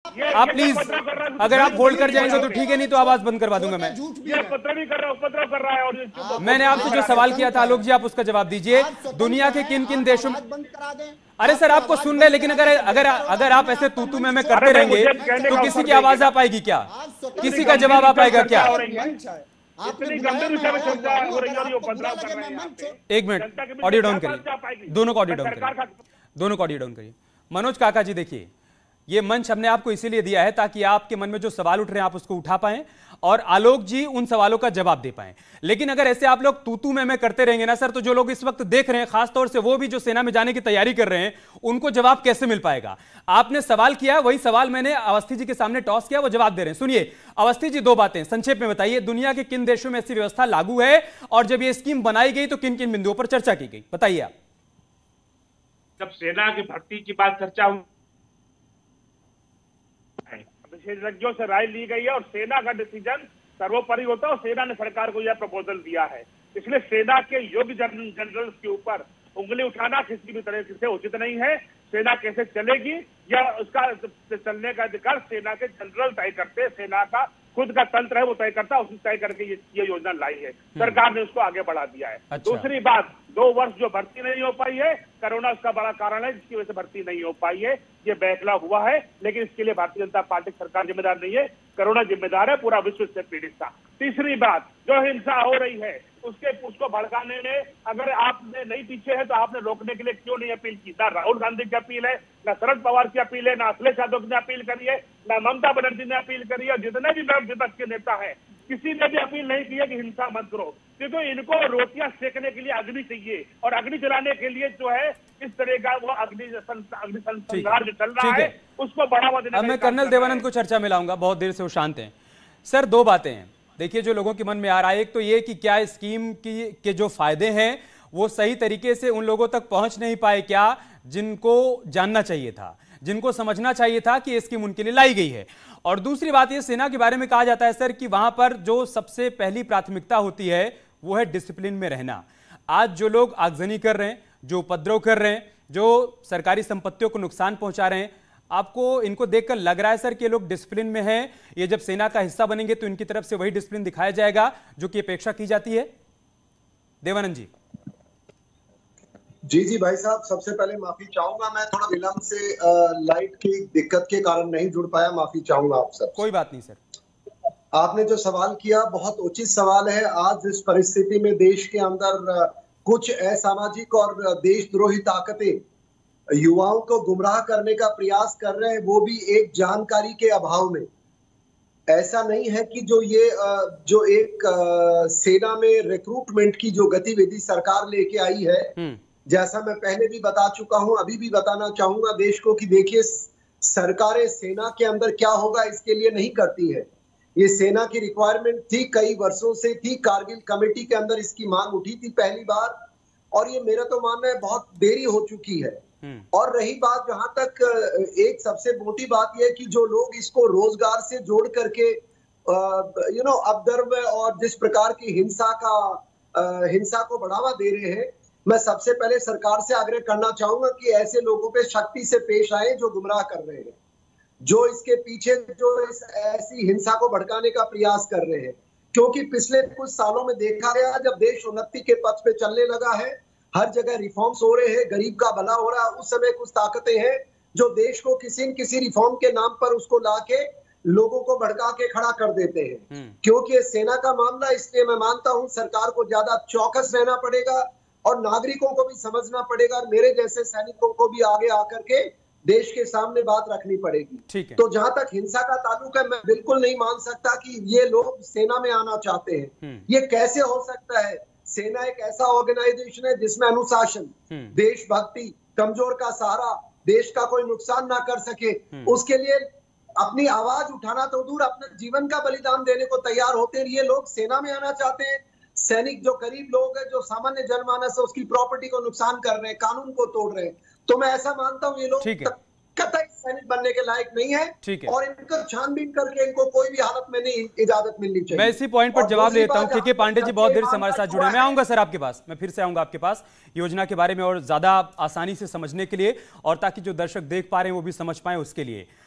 आप प्लीज, अगर आप होल्ड कर जाएंगे तो ठीक है, नहीं तो आवाज बंद करवा दूंगा मैं। ये उपद्रव कर रहा है और मैंने आपसे जो सवाल किया था आलोक जी, आप उसका जवाब दीजिए। दुनिया के किन किन देशों में, बंद करा दें। अरे सर आपको सुन रहे हैं, लेकिन अगर अगर अगर आप ऐसे तूतू में करते रहेंगे तो किसी की आवाज आ पाएगी क्या? किसी का जवाब आ पाएगा क्या? एक मिनट, ऑडियो डाउन करिए, दोनों को ऑडियो डाउन करिए, दोनों को ऑडियो डाउन करिए। मनोज काका जी देखिए, ये मंच हमने आपको इसीलिए दिया है ताकि आपके मन में जो सवाल उठ रहे हैं आप उसको उठा पाएं और आलोक जी उन सवालों का जवाब दे पाएं। लेकिन अगर ऐसे आप लोग तू में करते रहेंगे ना सर, तो जो लोग इस वक्त देख रहे हैं, खासतौर से वो भी जो सेना में जाने की तैयारी कर रहे हैं, उनको जवाब कैसे मिल पाएगा? आपने सवाल किया, वही सवाल मैंने अवस्थी जी के सामने टॉस किया, वो जवाब दे रहे हैं। सुनिए अवस्थी जी, दो बातें संक्षेप में बताइए, दुनिया के किन देशों में ऐसी व्यवस्था लागू है और जब ये स्कीम बनाई गई तो किन किन बिंदुओं पर चर्चा की गई, बताइए आप। जब सेना की भर्ती की बात चर्चा हुई, विशेषज्ञों से राय ली गई है और सेना का डिसीजन सर्वोपरि होता है और सेना ने सरकार को यह प्रपोजल दिया है। इसलिए सेना के योग्य जनरल्स के ऊपर उंगली उठाना किसी भी तरह से उचित नहीं है। सेना कैसे चलेगी या उसका चलने का अधिकार सेना के जनरल तय करते हैं, सेना का खुद का तंत्र है वो तय करता है, उसने तय करके ये योजना लाई है, सरकार ने उसको आगे बढ़ा दिया है। अच्छा। दूसरी बात, 2 वर्ष जो भर्ती नहीं हो पाई है, कोरोना उसका बड़ा कारण है जिसकी वजह से भर्ती नहीं हो पाई है, ये बैकलॉग हुआ है, लेकिन इसके लिए भारतीय जनता पार्टी सरकार जिम्मेदार नहीं है, कोरोना जिम्मेदार है, पूरा विश्व इससे पीड़ित था। तीसरी बात, जो हिंसा हो रही है उसको भड़काने में अगर आपने नहीं पीछे है तो आपने रोकने के लिए क्यों नहीं अपील की? ना राहुल गांधी की अपील है, ना शरद पवार की अपील है, ना अखिलेश यादव ने अपील करी है, ना ममता बनर्जी ने अपील करी है, जितने भी विपक्ष के नेता हैं किसी ने भी अपील नहीं की है कि हिंसा मत करो, क्योंकि इनको रोटियां सेकने के लिए अग्नि चाहिए और अग्नि जलाने के लिए जो है इस तरह का वो अग्नि संहार जो चल रहा है उसको बढ़ावा देने। अब मैं कर्नल देवानंद को चर्चा में लाऊंगा, बहुत देर से वो शांत हैं। सर दो बातें हैं, देखिए जो लोगों के मन में आ रहा है, एक तो ये कि क्या स्कीम के जो फायदे हैं वो सही तरीके से उन लोगों तक पहुंच नहीं पाए क्या जिनको जानना चाहिए था, जिनको समझना चाहिए था कि ये स्कीम उनके लिए लाई गई है। और दूसरी बात ये, सेना के बारे में कहा जाता है सर कि वहां पर जो सबसे पहली प्राथमिकता होती है वो है डिसिप्लिन में रहना। आज जो लोग आगजनी कर रहे हैं, जो उपद्रव कर रहे हैं, जो सरकारी संपत्तियों को नुकसान पहुंचा रहे हैं, आपको इनको देखकर लग रहा है सर कि ये लोग डिसिप्लिन में हैं, ये जब सेना का हिस्सा बनेंगे तो इनकी तरफ से वही डिसिप्लिन दिखाया जाएगा जो कि अपेक्षा की जाती है? देवानंद जी। जी भाई साहब, सबसे पहले माफी चाहूंगा, मैं थोड़ा विलंब से लाइट की दिक्कत के कारण नहीं जुड़ पाया, माफी चाहूंगा आप सब। कोई बात नहीं सर। आपने जो सवाल किया बहुत उचित सवाल है। आज इस परिस्थिति में देश के अंदर कुछ असामाजिक और देशद्रोही ताकतें युवाओं को गुमराह करने का प्रयास कर रहे हैं, वो भी एक जानकारी के अभाव में। ऐसा नहीं है कि जो एक सेना में रिक्रूटमेंट की जो गतिविधि सरकार लेके आई है, जैसा मैं पहले भी बता चुका हूं, अभी भी बताना चाहूंगा देश को कि देखिए सरकारें सेना के अंदर क्या होगा इसके लिए नहीं करती है। ये सेना की रिक्वायरमेंट थी, कई वर्षों से थी, कारगिल कमेटी के अंदर इसकी मांग उठी थी पहली बार, और ये मेरा तो मानना है बहुत देरी हो चुकी है। और रही बात जहां तक, एक सबसे मोटी बात यह कि जो लोग इसको रोजगार से जोड़ करके अपद्रव्य और जिस प्रकार की हिंसा को बढ़ावा दे रहे हैं, मैं सबसे पहले सरकार से आग्रह करना चाहूंगा कि ऐसे लोगों पे सख्ती से पेश आए जो गुमराह कर रहे हैं, जो इसके पीछे जो ऐसी हिंसा को भड़काने का प्रयास कर रहे हैं। क्योंकि पिछले कुछ सालों में देखा गया, जब देश उन्नति के पथ पे चलने लगा है, हर जगह रिफॉर्म्स हो रहे हैं, गरीब का भला हो रहा है, उस समय कुछ ताकतें हैं जो देश को किसी न किसी रिफॉर्म के नाम पर उसको लाके लोगों को भड़का के खड़ा कर देते हैं। क्योंकि सेना का मामला, इसलिए मैं मानता हूं सरकार को ज्यादा चौकस रहना पड़ेगा और नागरिकों को भी समझना पड़ेगा और मेरे जैसे सैनिकों को भी आगे आकर के देश के सामने बात रखनी पड़ेगी। तो जहां तक हिंसा का ताल्लुक है, मैं बिल्कुल नहीं मान सकता कि ये लोग सेना में आना चाहते हैं। ये कैसे हो सकता है? सेना एक ऐसा ऑर्गेनाइजेशन है जिसमें अनुशासन, देशभक्ति, कमजोर का सहारा, देश का कोई नुकसान ना कर सके, उसके लिए अपनी आवाज उठाना तो दूर, अपने जीवन का बलिदान देने को तैयार होते हैं। ये लोग सेना में आना चाहते हैं। सैनिक जो गरीब लोग हैं, जो सामान्य जनमानस है, उसकी प्रॉपर्टी को नुकसान कर रहे हैं, कानून को तोड़ रहे हैं। तो मैं ऐसा मानता हूं ये लोग कतई सैनिक बनने के लायक नहीं है और इनको छानबीन करके इनको कोई भी हालत में नहीं इजाजत मिलनी चाहिए। मैं इसी पॉइंट पर जवाब देता हूं क्योंकि पांडे जी बहुत देर से हमारे साथ जुड़े हैं। मैं आऊंगा सर आपके पास, मैं फिर से आऊंगा आपके पास योजना के बारे में और ज्यादा आसानी से समझने के लिए, और ताकि जो दर्शक देख पा रहे हैं वो भी समझ पाए उसके लिए।